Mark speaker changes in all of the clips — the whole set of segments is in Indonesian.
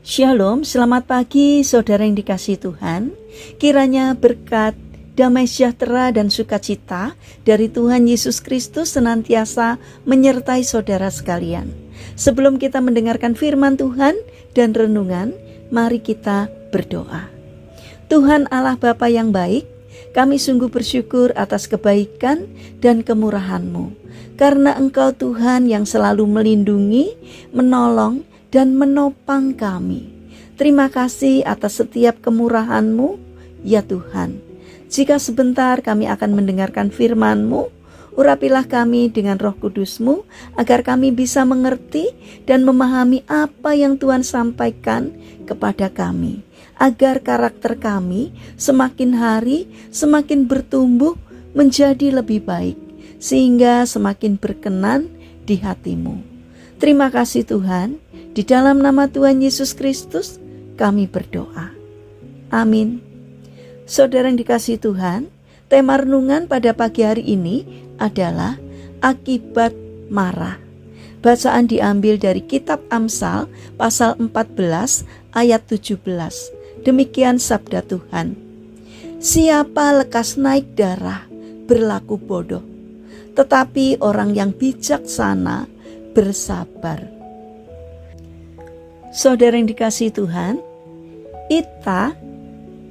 Speaker 1: Shalom, selamat pagi saudara yang dikasihi Tuhan. Kiranya berkat, damai sejahtera dan sukacita dari Tuhan Yesus Kristus senantiasa menyertai saudara sekalian. Sebelum kita mendengarkan firman Tuhan dan renungan, mari kita berdoa. Tuhan Allah Bapa yang baik, kami sungguh bersyukur atas kebaikan dan kemurahan-Mu. Karena Engkau Tuhan yang selalu melindungi, menolong, dan menopang kami. Terima kasih atas setiap kemurahan-Mu, ya Tuhan. Jika sebentar kami akan mendengarkan firman-Mu, urapilah kami dengan Roh Kudus-Mu, agar kami bisa mengerti dan memahami apa yang Tuhan sampaikan kepada kami, agar karakter kami semakin hari semakin bertumbuh menjadi lebih baik, sehingga semakin berkenan di hati-Mu. Terima kasih Tuhan. Di dalam nama Tuhan Yesus Kristus kami berdoa. Amin. Saudara yang dikasihi Tuhan, tema renungan pada pagi hari ini adalah akibat marah. Bacaan diambil dari kitab Amsal pasal 14 ayat 17. Demikian sabda Tuhan. Siapa lekas naik darah berlaku bodoh, tetapi orang yang bijaksana bersabar. Saudara yang dikasihi Tuhan, Ita,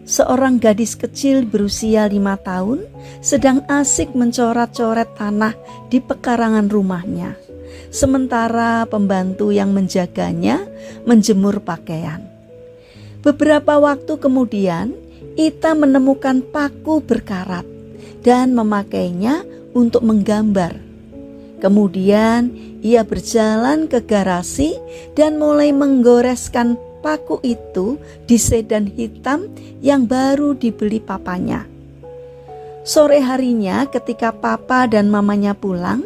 Speaker 1: seorang gadis kecil berusia 5 tahun, sedang asik mencoret-coret tanah di pekarangan rumahnya, sementara pembantu yang menjaganya menjemur pakaian. Beberapa waktu kemudian, Ita menemukan paku berkarat dan memakainya untuk menggambar. Kemudian ia berjalan ke garasi dan mulai menggoreskan paku itu di sedan hitam yang baru dibeli papanya. Sore harinya ketika papa dan mamanya pulang,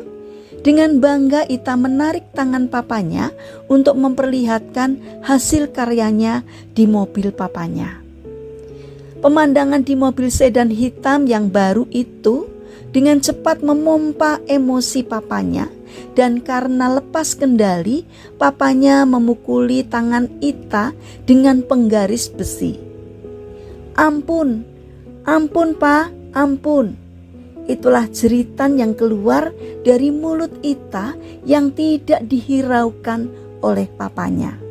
Speaker 1: dengan bangga Ita menarik tangan papanya untuk memperlihatkan hasil karyanya di mobil papanya. Pemandangan di mobil sedan hitam yang baru itu dengan cepat memompa emosi papanya, dan karena lepas kendali, papanya memukuli tangan Ita dengan penggaris besi. Ampun, ampun Pak, ampun. Itulah jeritan yang keluar dari mulut Ita yang tidak dihiraukan oleh papanya.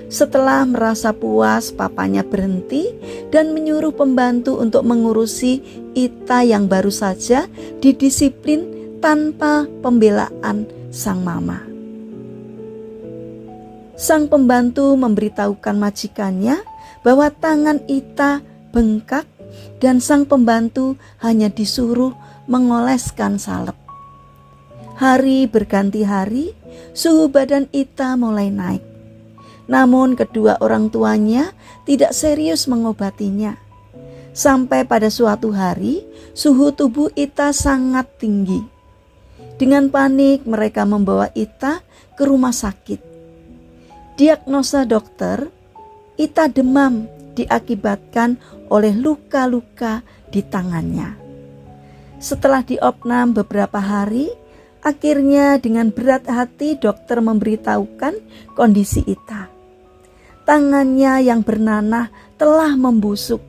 Speaker 1: Setelah merasa puas, papanya berhenti dan menyuruh pembantu untuk mengurusi Ita yang baru saja didisiplin tanpa pembelaan sang mama. Sang pembantu memberitahukan majikannya bahwa tangan Ita bengkak dan sang pembantu hanya disuruh mengoleskan salep. Hari berganti hari, suhu badan Ita mulai naik. Namun kedua orang tuanya tidak serius mengobatinya. Sampai pada suatu hari, suhu tubuh Ita sangat tinggi. Dengan panik mereka membawa Ita ke rumah sakit. Diagnosa dokter, Ita demam diakibatkan oleh luka-luka di tangannya. Setelah diopnam beberapa hari, akhirnya dengan berat hati dokter memberitahukan kondisi Ita. Tangannya yang bernanah telah membusuk.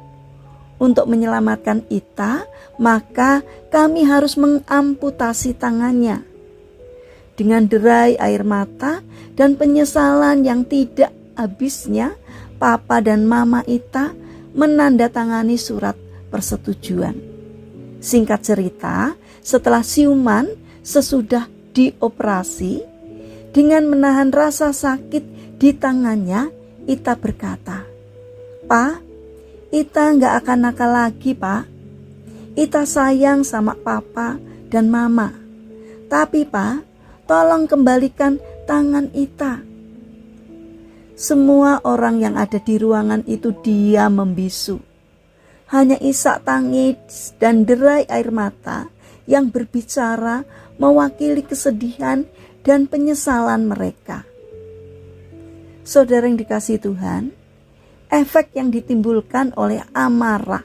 Speaker 1: Untuk menyelamatkan Ita, maka kami harus mengamputasi tangannya. Dengan derai air mata dan penyesalan yang tidak habisnya, papa dan mama Ita menandatangani surat persetujuan. Singkat cerita, setelah siuman sesudah dioperasi, dengan menahan rasa sakit di tangannya, Ita berkata, "Pak, Ita gak akan nakal lagi, Pak. Ita sayang sama papa dan mama. Tapi Pak, tolong kembalikan tangan Ita." Semua orang yang ada di ruangan itu diam membisu. Hanya isak tangis dan derai air mata yang berbicara mewakili kesedihan dan penyesalan mereka. Saudara yang dikasihi Tuhan, efek yang ditimbulkan oleh amarah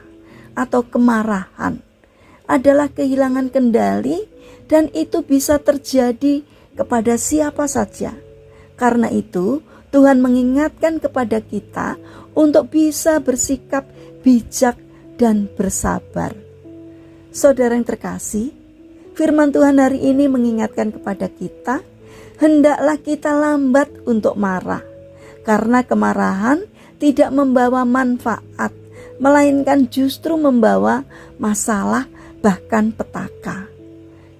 Speaker 1: atau kemarahan adalah kehilangan kendali, dan itu bisa terjadi kepada siapa saja. Karena itu, Tuhan mengingatkan kepada kita untuk bisa bersikap bijak dan bersabar. Saudara yang terkasih, firman Tuhan hari ini mengingatkan kepada kita, hendaklah kita lambat untuk marah, karena kemarahan tidak membawa manfaat, melainkan justru membawa masalah bahkan petaka.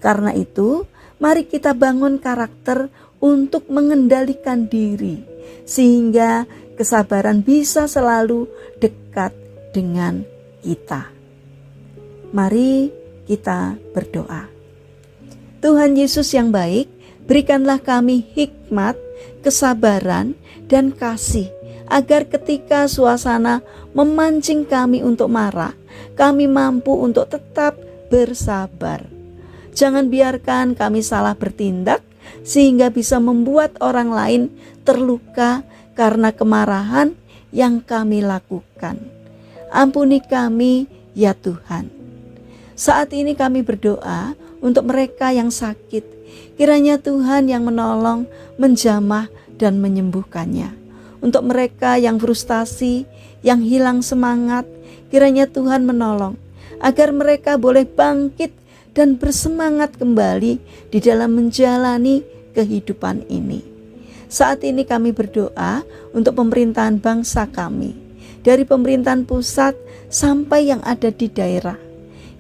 Speaker 1: Karena itu, mari kita bangun karakter untuk mengendalikan diri, sehingga kesabaran bisa selalu dekat dengan kita. Mari kita berdoa. Tuhan Yesus yang baik, berikanlah kami hikmat, kesabaran, dan kasih, agar ketika suasana memancing kami untuk marah, kami mampu untuk tetap bersabar. Jangan biarkan kami salah bertindak, sehingga bisa membuat orang lain terluka karena kemarahan yang kami lakukan. Ampuni kami, ya Tuhan. Saat ini kami berdoa untuk mereka yang sakit. Kiranya Tuhan yang menolong, menjamah, dan menyembuhkannya. Untuk mereka yang frustasi, yang hilang semangat, kiranya Tuhan menolong, agar mereka boleh bangkit dan bersemangat kembali di dalam menjalani kehidupan ini. Saat ini kami berdoa untuk pemerintahan bangsa kami, dari pemerintahan pusat sampai yang ada di daerah.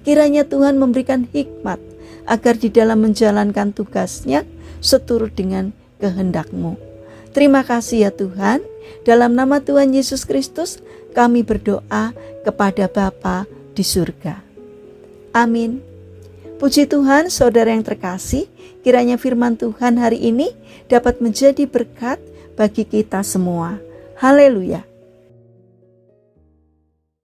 Speaker 1: Kiranya Tuhan memberikan hikmat, agar di dalam menjalankan tugasnya seturut dengan kehendak-Mu. Terima kasih ya Tuhan. Dalam nama Tuhan Yesus Kristus kami berdoa kepada Bapa di surga. Amin. Puji Tuhan, saudara yang terkasih, kiranya firman Tuhan hari ini dapat menjadi berkat bagi kita semua. Haleluya.